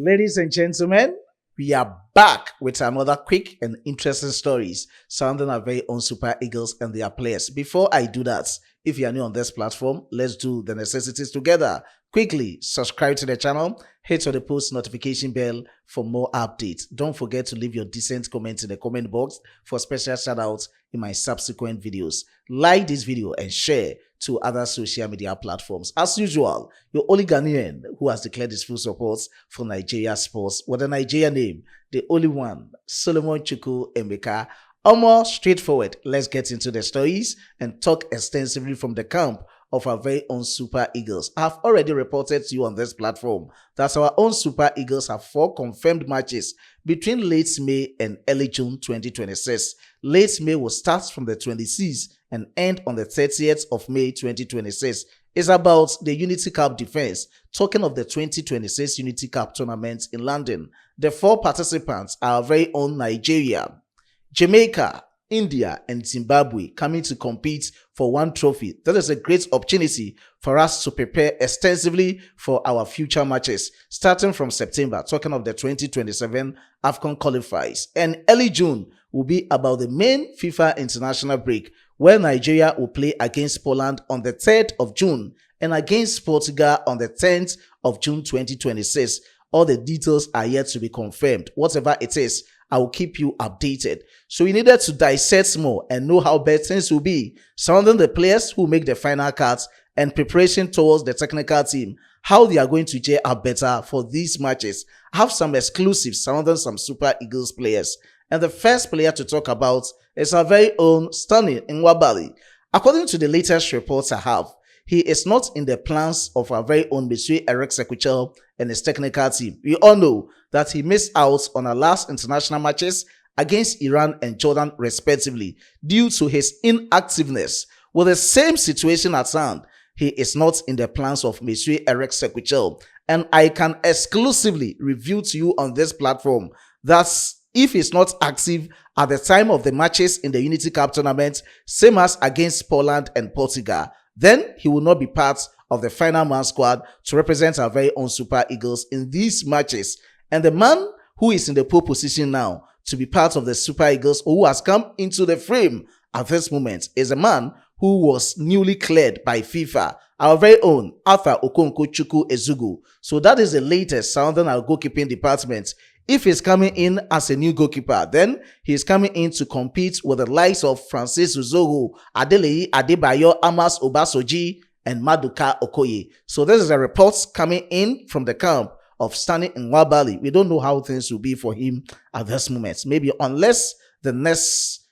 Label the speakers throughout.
Speaker 1: Ladies and gentlemen, we are back with another quick and interesting stories surrounding our very own Super Eagles and their players. Before I do that, if you are new on this platform, let's do the necessities together. Quickly subscribe to the channel, hit on the post notification bell for more updates. Don't forget to leave your decent comments in the comment box for special shout outs in my subsequent videos. Like this video and share to other social media platforms. As usual, your only Ghanaian who has declared his full support for Nigeria sports with a Nigeria name, the only one, Solomon Chukwuemeka. Almost straightforward. Let's get into the stories and talk extensively from the camp of our very own Super Eagles. I have already reported to you on this platform that our own Super Eagles have 4 confirmed matches between late May and early June 2026. Late May will start from the 26th and end on the 30th of May 2026. It's about the Unity Cup defense. Talking of the 2026 Unity Cup tournament in London, the 4 participants are our very own Nigeria, Jamaica, India, and Zimbabwe coming to compete for 1 trophy. That is a great opportunity for us to prepare extensively for our future matches starting from September, talking of the 2027 AFCON qualifiers. And early June will be about the main FIFA international break, where Nigeria will play against Poland on the 3rd of June and against Portugal on the 10th of June 2026. All the details are yet to be confirmed. Whatever it is, I will keep you updated. So we needed to dissect more and know how bad things will be surrounding the players who make the final cuts and preparation towards the technical team, how they are going to gel up better for these matches. I have some exclusives surrounding some Super Eagles players. And the first player to talk about is our very own stunning Nwabali. According to the latest reports I have, he is not in the plans of our very own Monsieur Eric Sequichel and his technical team. We all know that he missed out on our last international matches against Iran and Jordan respectively due to his inactiveness. With the same situation at hand, he is not in the plans of Monsieur Eric Sequichel. And I can exclusively reveal to you on this platform that if he's not active at the time of the matches in the Unity Cup tournament, same as against Poland and Portugal, then he will not be part of the final man squad to represent our very own Super Eagles in these matches. And the man who is in the pole position now to be part of the Super Eagles, or who has come into the frame at this moment, is a man who was newly cleared by FIFA, our very own Arthur Okonkwo-Chukwueze'S. So that is the latest surrounding our goalkeeping department. If he's coming in as a new goalkeeper, then he's coming in to compete with the likes of Francis Uzoho, Adeleye Adebayo, Amos Obasoji, and Maduka Okoye. So this is a report coming in from the camp of Stanley Nwabali. We don't know how things will be for him at this moment. Maybe unless the next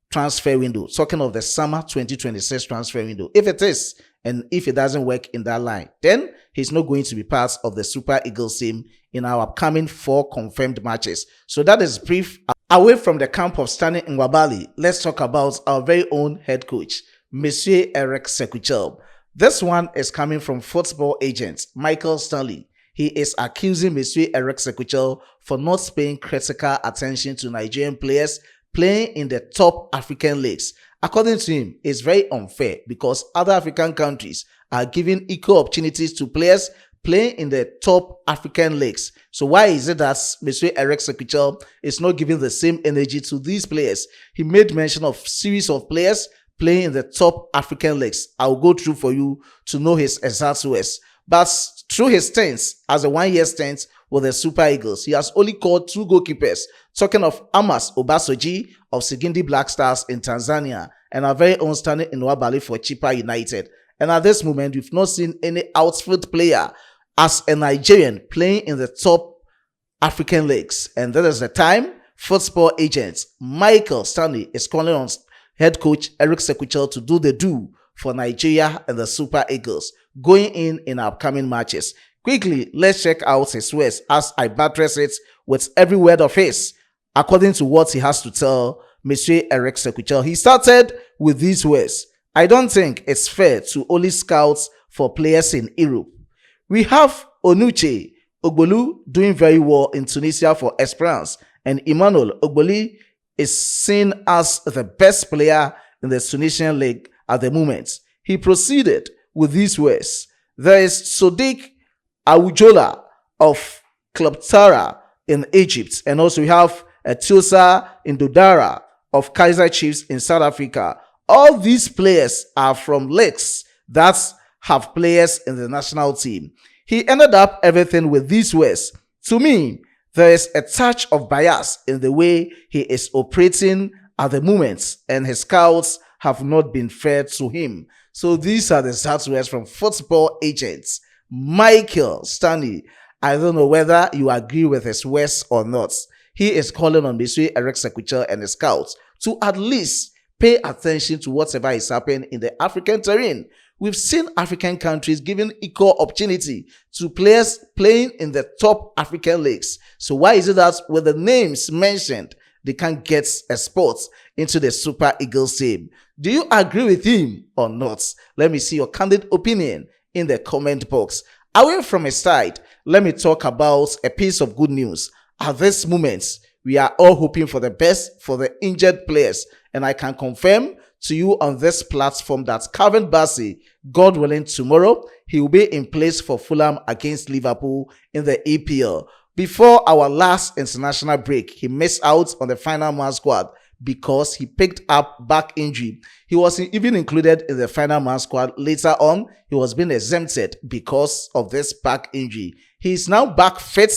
Speaker 1: transfer window, talking of the summer 2026 transfer window, if it is, and if it doesn't work in that line, then he's not going to be part of the Super Eagles team in our upcoming 4 confirmed matches. So that is brief. Away from the camp of Stanley Nwabali, let's talk about our very own head coach, Monsieur Eric Sequichel. This one is coming from football agent Michael Stanley. He is accusing Monsieur Eric Sequichel for not paying critical attention to Nigerian players playing in the top African leagues. According to him, it's very unfair because other African countries are giving equal opportunities to players playing in the top African leagues. So why is it that Monsieur Eric Sequichel is not giving the same energy to these players? He made mention of series of players playing in the top African leagues. I'll go through for you to know his exact words. But through his stints as a 1-year stint with the Super Eagles, he has only called 2 goalkeepers, talking of Amos Obasoji of Sigindi Black Stars in Tanzania and our very own standing in Nwabali for Chippa United. And at this moment, we've not seen any outfield player as a Nigerian playing in the top African leagues. And that is the time football agent Michael Stanley is calling on head coach Eric Sequichel to do the do for Nigeria and the Super Eagles going in upcoming matches. Quickly, let's check out his words as I buttress it with every word of his, according to what he has to tell Monsieur Eric Sequichel. He started with these words: I don't think it's fair to only scout for players in Europe. We have Onuche Ogbolu doing very well in Tunisia for Esperance, and Emmanuel Ogboli is seen as the best player in the Tunisian league at the moment. He proceeded with these words: there is Sodiq Awujola of Club Tara in Egypt. And also we have Tilsa Indodara of Kaiser Chiefs in South Africa. All these players are from leagues that have players in the national team. He ended up everything with these words. To me, there is a touch of bias in the way he is operating at the moment, and his scouts have not been fair to him. So these are the exact words from football agents Michael Stanley. I don't know whether you agree with his words or not. He is calling on Mr. Eric Sekwuchelle and his scouts to at least pay attention to whatever is happening in the African terrain. We've seen African countries giving equal opportunity to players playing in the top African leagues. So why is it that with the names mentioned, they can't get a spot into the Super Eagles team? Do you agree with him or not? Let me see your candid opinion in the comment box. Away from his side, let me talk about a piece of good news. At this moment, we are all hoping for the best for the injured players, and I can confirm to you on this platform that Calvin Bassey, God willing, tomorrow he will be in place for Fulham against Liverpool in the EPL. Before our last international break, he missed out on the final man squad because he picked up back injury. He was even included in the final man squad. Later on, he was being exempted because of this back injury. He is now back fit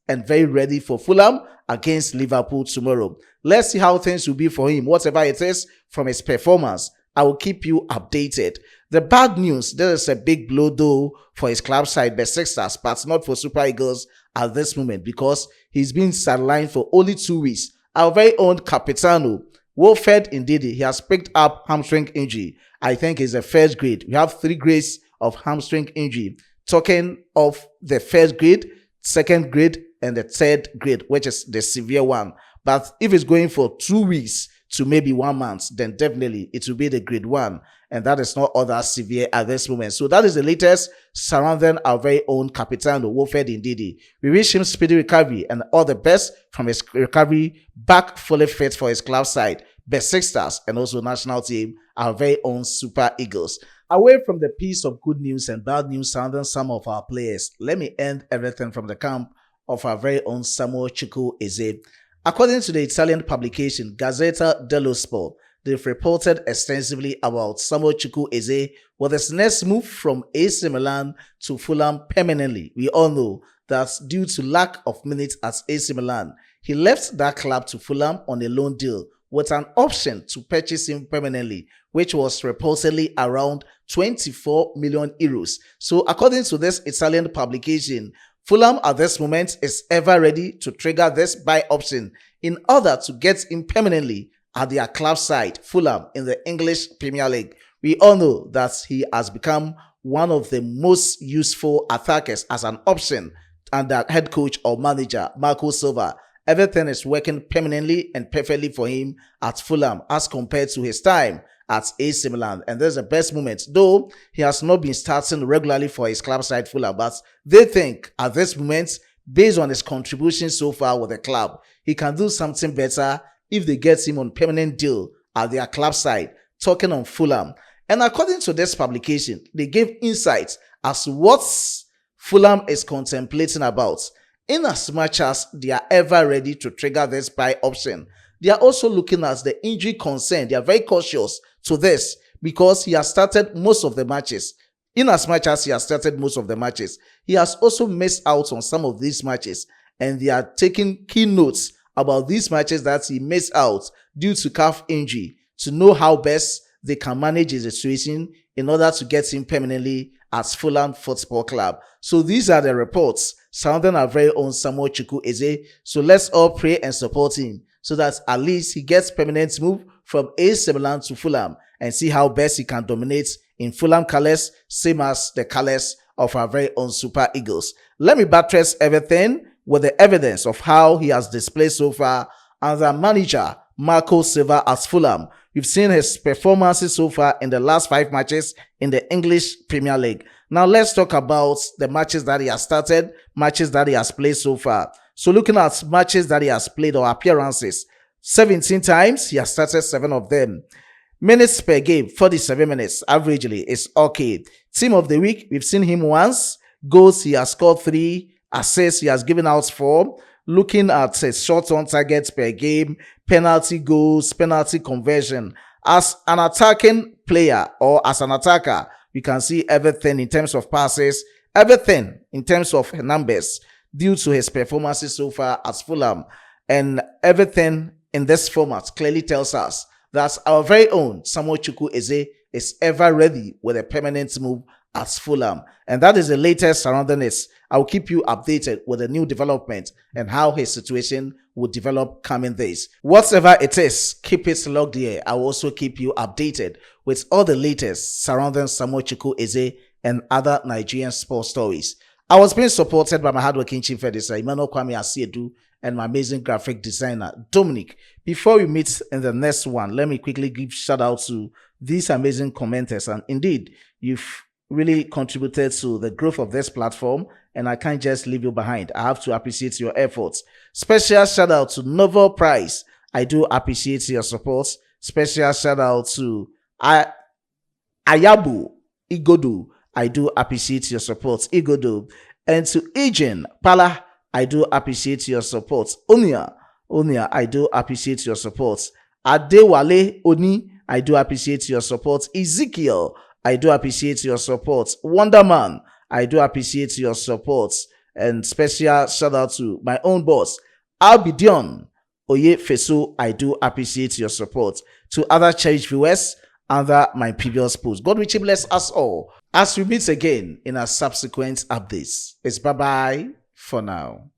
Speaker 1: and very ready for Fulham against Liverpool tomorrow. Let's see how things will be for him. Whatever it is from his performance, I will keep you updated. The bad news, there is a big blow though for his club side, Besiktas, but not for Super Eagles at this moment because he's been sidelined for only 2 weeks. Our very own Capitano, Wilfred Ndidi, he has picked up hamstring injury. I think it's the first grade. We have 3 grades of hamstring injury. Talking of the first grade, second grade, and the third grade, which is the severe one. But if it's going for 2 weeks to maybe 1 month, then definitely it will be the grade 1. And that is not all that severe at this moment. So that is the latest surrounding our very own Capitano, Wilfred Ndidi. We wish him speedy recovery and all the best from his recovery, back fully fit for his club side, Besiktas, and also national team, our very own Super Eagles. Away from the piece of good news and bad news surrounding some of our players, let me end everything from the camp of our very own Samuel Chukwueze. According to the Italian publication Gazzetta dello Sport, they've reported extensively about Samuel Chukwueze with his next move from AC Milan to Fulham permanently. We all know that due to lack of minutes at AC Milan, he left that club to Fulham on a loan deal with an option to purchase him permanently, which was reportedly around 24 million euros. So according to this Italian publication, Fulham at this moment is ever ready to trigger this buy option in order to get him permanently at their club side, Fulham, in the English Premier League. We all know that he has become one of the most useful attackers as an option under head coach or manager Marco Silva. Everything is working permanently and perfectly for him at Fulham as compared to his time at AC Milan. And there's the best moment, though he has not been starting regularly for his club side Fulham, but they think at this moment, based on his contribution so far with the club, he can do something better if they get him on permanent deal at their club side, talking on Fulham. And according to this publication, they gave insights as to what Fulham is contemplating about. In as much as they are ever ready to trigger this buy option, they are also looking at the injury concern. They are very cautious to this because he has started most of the matches. In as much as he has started most of the matches, he has also missed out on some of these matches, and they are taking key notes about these matches that he missed out due to calf injury to know how best they can manage his situation in order to get him permanently at Fulham Football Club. So these are the reports surrounding our very own Samuel Chukwueze. So let's all pray and support him so that at least he gets permanent move from AC Milan to Fulham and see how best he can dominate in Fulham colours, same as the colours of our very own Super Eagles. Let me buttress everything with the evidence of how he has displayed so far under manager Marco Silva at Fulham. We've seen his performances so far in the last 5 matches in the English Premier League. Now let's talk about the matches that he has started, matches that he has played so far. So looking at matches that he has played or appearances, 17 times, he has started 7 of them. Minutes per game, 47 minutes, averagely, is okay. Team of the week, we've seen him once. Goals, he has scored 3. assists he has given out for, looking at shots on targets per game, penalty goals, penalty conversion. As an attacking player or as an attacker, you can see everything in terms of passes, everything in terms of numbers due to his performances so far at Fulham. And everything in this format clearly tells us that our very own Samuel Chukwueze is ever ready with a permanent move at Fulham. And that is the latest surrounding it. I'll keep you updated with the new development and how his situation will develop coming days. Whatever it is, keep it logged here. I will also keep you updated with all the latest surrounding Samuel Chukwueze and other Nigerian sports stories. I was being supported by my hardworking chief editor, Emmanuel Kwame Asiedu, and my amazing graphic designer, Dominic. Before we meet in the next one, let me quickly give shout out to these amazing commenters. And indeed, you've really contributed to the growth of this platform, and I can't just leave you behind. I have to appreciate your efforts. Special shout out to Nobel Prize. I do appreciate your support. Special shout out to Ayabu Igodu. I do appreciate your support, Igodu. And to Ejen Pala, I do appreciate your support. Onia, I do appreciate your support. Adewale Oni, I do appreciate your support. Ezekiel, I do appreciate your support. Wonderman, I do appreciate your support. And special shout out to my own boss, Albidion Oye Feso, I do appreciate your support. To other cherished viewers under my previous post, God richly bless us all as we meet again in our subsequent updates. It's bye-bye for now.